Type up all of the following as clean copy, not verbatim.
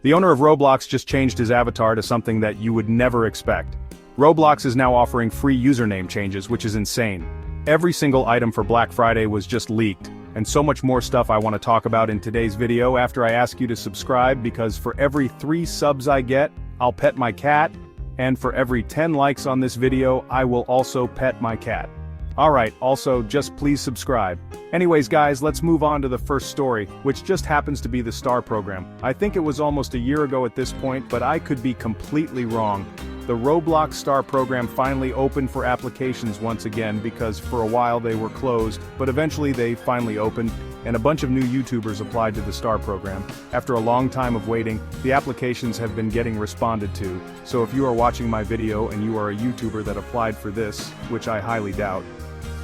The owner of Roblox just changed his avatar to something that you would never expect. Roblox is now offering free username changes, which is insane. Every single item for Black Friday was just leaked, and so much more stuff I want to talk about in today's video after I ask you to subscribe, because for every 3 subs I get, I'll pet my cat, and for every 10 likes on this video, I will also pet my cat. Alright, also, just please subscribe. Anyways guys, let's move on to the first story, which just happens to be the STAR program. I think it was almost a year ago at this point, but I could be completely wrong. The Roblox STAR program finally opened for applications once again because for a while they were closed, but eventually they finally opened, and a bunch of new YouTubers applied to the STAR program. After a long time of waiting, the applications have been getting responded to, so if you are watching my video and you are a YouTuber that applied for this, which I highly doubt,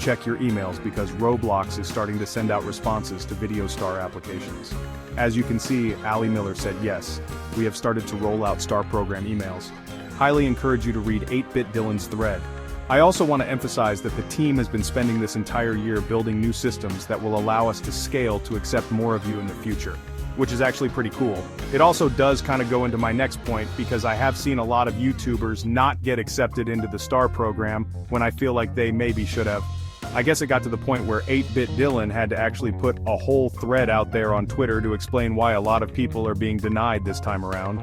check your emails because Roblox is starting to send out responses to Video STAR applications. As you can see, Ali Miller said yes, we have started to roll out STAR program emails. Highly encourage you to read 8-Bit Dylan's thread. I also want to emphasize that the team has been spending this entire year building new systems that will allow us to scale to accept more of you in the future, which is actually pretty cool. It also does kind of go into my next point because I have seen a lot of YouTubers not get accepted into the STAR program when I feel like they maybe should have. I guess it got to the point where 8-Bit Dylan had to actually put a whole thread out there on Twitter to explain why a lot of people are being denied this time around.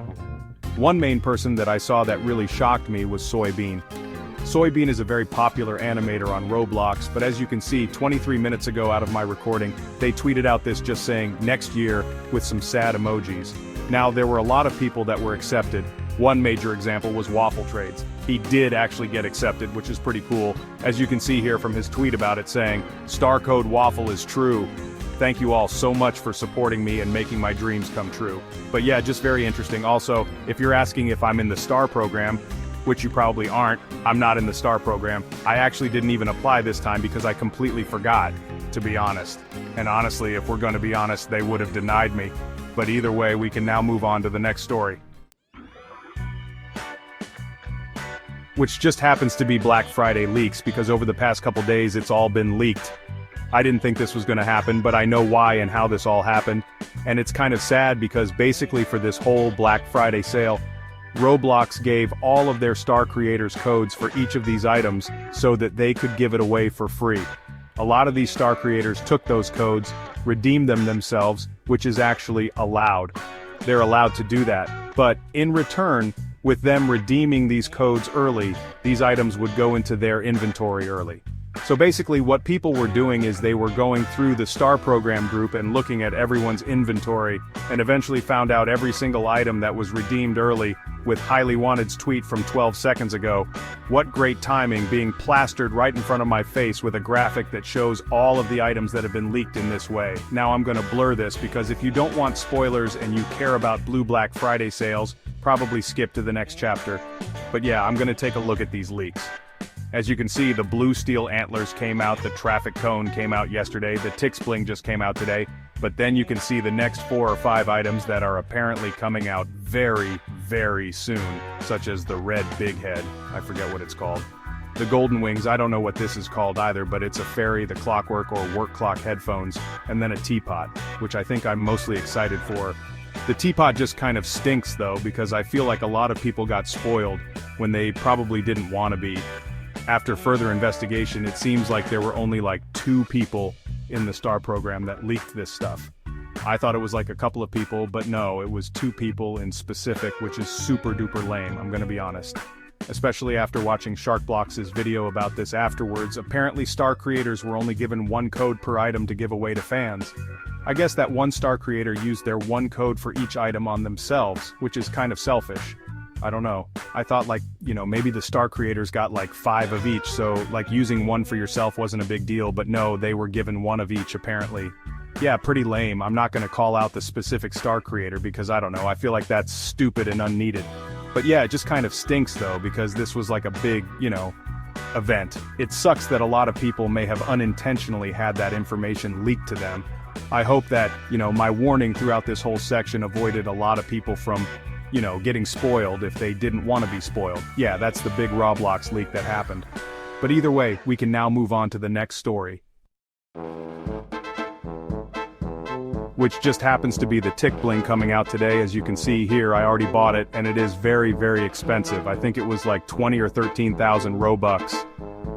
One main person that I saw that really shocked me was Soybean. Soybean is a very popular animator on Roblox, but as you can see, 23 minutes ago out of my recording, they tweeted out this just saying, next year, with some sad emojis. Now, there were a lot of people that were accepted. One major example was Waffle Trades. He did actually get accepted, which is pretty cool. As you can see here from his tweet about it saying, "Star code Waffle is true. Thank you all so much for supporting me and making my dreams come true." But yeah, just very interesting. Also, if you're asking if I'm in the STAR program, which you probably aren't, I'm not in the STAR program. I actually didn't even apply this time because I completely forgot, to be honest. And honestly, if we're going to be honest, they would have denied me. But either way, we can now move on to the next story, which just happens to be Black Friday leaks, because over the past couple days it's all been leaked. I didn't think this was going to happen, but I know why and how this all happened, and it's kind of sad because basically for this whole Black Friday sale, Roblox gave all of their STAR creators codes for each of these items so that they could give it away for free. A lot of these STAR creators took those codes, redeemed them themselves, which is actually allowed. They're allowed to do that, but in return, with them redeeming these codes early, these items would go into their inventory early. So basically what people were doing is they were going through the STAR program group and looking at everyone's inventory, and eventually found out every single item that was redeemed early, with Highly Wanted's tweet from 12 seconds ago. What great timing, being plastered right in front of my face with a graphic that shows all of the items that have been leaked in this way. Now I'm gonna blur this because if you don't want spoilers and you care about Blue Black Friday sales, probably skip to the next chapter. But yeah, I'm gonna take a look at these leaks. As you can see, the blue steel antlers came out, the traffic cone came out yesterday, the tick spling just came out today, but then you can see the next 4 or 5 items that are apparently coming out very, very soon, such as the red big head, I forget what it's called. The golden wings, I don't know what this is called either, but it's a fairy, the clockwork or work clock headphones, and then a teapot, which I think I'm mostly excited for. The teapot just kind of stinks though, because I feel like a lot of people got spoiled when they probably didn't want to be. After further investigation, it seems like there were only like 2 people in the STAR program that leaked this stuff. I thought it was like a couple of people, but no, it was 2 people in specific, which is super duper lame, I'm gonna be honest. Especially after watching Sharkblox's video about this afterwards, apparently STAR creators were only given 1 code per item to give away to fans. I guess that one STAR creator used their 1 code for each item on themselves, which is kind of selfish. I don't know. I thought like, maybe the STAR creators got like 5 of each, so like using 1 for yourself wasn't a big deal, but no, they were given 1 of each apparently. Yeah, pretty lame. I'm not gonna call out the specific STAR creator because I don't know, I feel like that's stupid and unneeded. But yeah, it just kind of stinks though, because this was like a big, event. It sucks that a lot of people may have unintentionally had that information leaked to them. I hope that, my warning throughout this whole section avoided a lot of people from, getting spoiled if they didn't want to be spoiled. Yeah, that's the big Roblox leak that happened. But either way, we can now move on to the next story. which just happens to be the tick bling coming out today. As you can see here, I already bought it, and it is very, very expensive. I think it was like 20 or 13,000 Robux.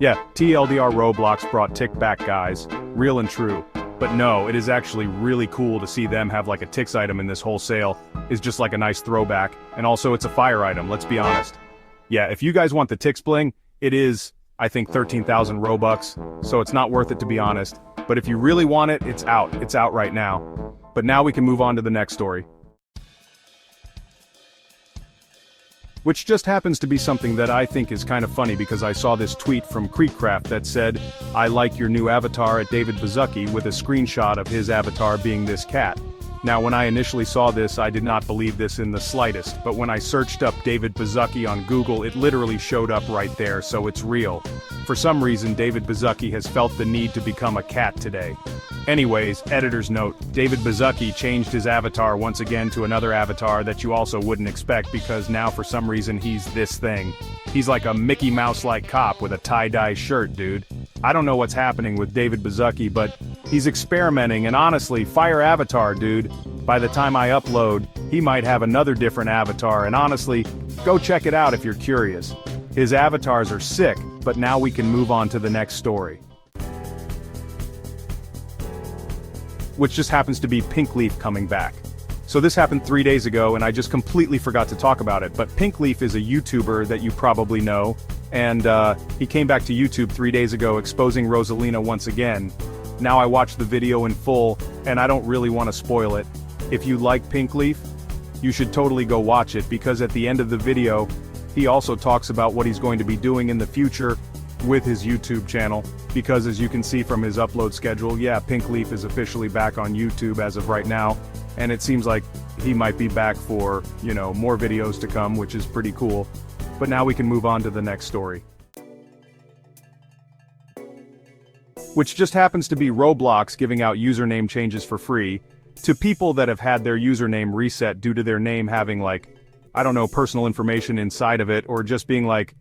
Yeah, TLDR Roblox brought tick back, guys. Real and true. But no, it is actually really cool to see them have like a Tix item in this whole sale. Is just like a nice throwback, and also it's a fire item, let's be honest. Yeah, if you guys want the Tix bling, it is, I think, 13,000 Robux, so it's not worth it to be honest. But if you really want it, it's out right now. But now we can move on to the next story. Which just happens to be something that I think is kind of funny because I saw this tweet from PINKLEAF that said, "I like your new avatar at David Baszucki," with a screenshot of his avatar being this cat. Now when I initially saw this, I did not believe this in the slightest, but when I searched up David Baszucki on Google, it literally showed up right there, so it's real. For some reason, David Baszucki has felt the need to become a cat today. Anyways, editor's note, David Baszucki changed his avatar once again to another avatar that you also wouldn't expect because now for some reason he's this thing. He's like a Mickey Mouse-like cop with a tie-dye shirt, dude. I don't know what's happening with David Baszucki, but he's experimenting, and honestly, fire avatar, dude. By the time I upload, he might have another different avatar, and honestly, go check it out if you're curious. His avatars are sick, but now we can move on to the next story. Which just happens to be PINKLEAF coming back. So this happened 3 days ago, and I just completely forgot to talk about it, but PINKLEAF is a YouTuber that you probably know, and he came back to YouTube 3 days ago exposing Rosalina once again. Now I watched the video in full, and I don't really want to spoil it. If you like PINKLEAF, you should totally go watch it, because at the end of the video, he also talks about what he's going to be doing in the future with his YouTube channel, because as you can see from his upload schedule, yeah, PINKLEAF is officially back on YouTube as of right now, and it seems like he might be back for, you know, more videos to come, which is pretty cool. But now we can move on to the next story. Which just happens to be Roblox giving out username changes for free to people that have had their username reset due to their name having like, I don't know, personal information inside of it, or just being like,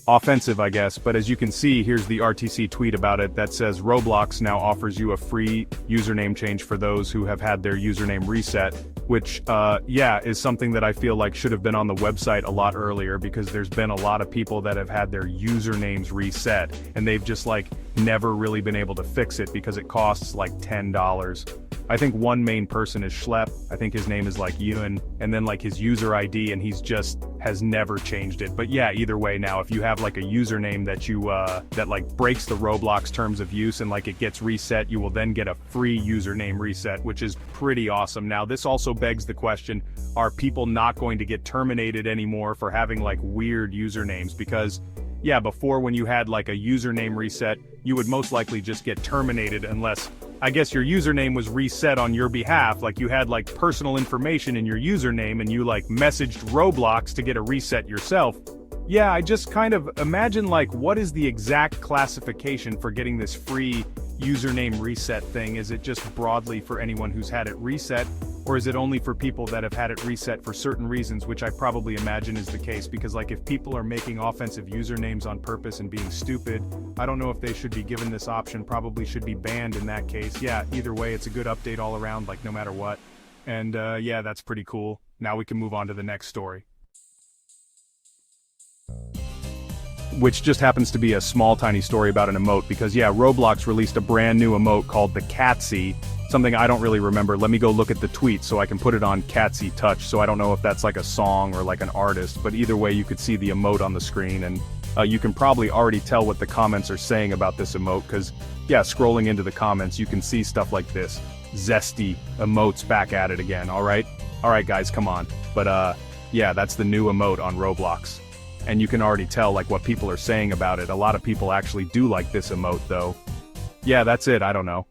offensive, I guess. But as you can see, here's the RTC tweet about it that says Roblox now offers you a free username change for those who have had their username reset, which, yeah, is something that I feel like should have been on the website a lot earlier, because there's been a lot of people that have had their usernames reset, and they've just like never really been able to fix it because it costs like $10. I think one main person is Schlepp. I think his name is like Ewan, and then like his user ID, and he's just has never changed it. But yeah, either way now, if you have like a username that you that like breaks the Roblox terms of use and like it gets reset, you will then get a free username reset, which is pretty awesome. Now this also begs the question, are people not going to get terminated anymore for having like weird usernames? Because yeah, before when you had like a username reset, you would most likely just get terminated unless, I guess, your username was reset on your behalf, like you had like personal information in your username and you like messaged Roblox to get a reset yourself. Yeah, I just kind of imagine like what is the exact classification for getting this free username reset thing? Is it just broadly for anyone who's had it reset, or is it only for people that have had it reset for certain reasons, which I probably imagine is the case, because like if people are making offensive usernames on purpose and being stupid, I don't know if they should be given this option, probably should be banned in that case. Yeah, either way, it's a good update all around, like no matter what. And yeah, that's pretty cool. Now we can move on to the next story, which just happens to be a small tiny story about an emote, because yeah, Roblox released a brand new emote called the Catsy, something I don't really remember. Let me go look at the tweet so I can put it on Catsy Touch, so I don't know if that's like a song or like an artist, but either way you could see the emote on the screen, and you can probably already tell what the comments are saying about this emote, because yeah, scrolling into the comments you can see stuff like this. Zesty emotes back at it again. Alright guys, come on. But yeah, that's the new emote on Roblox. And you can already tell like what people are saying about it. A lot of people actually do like this emote though. Yeah, that's it, I don't know.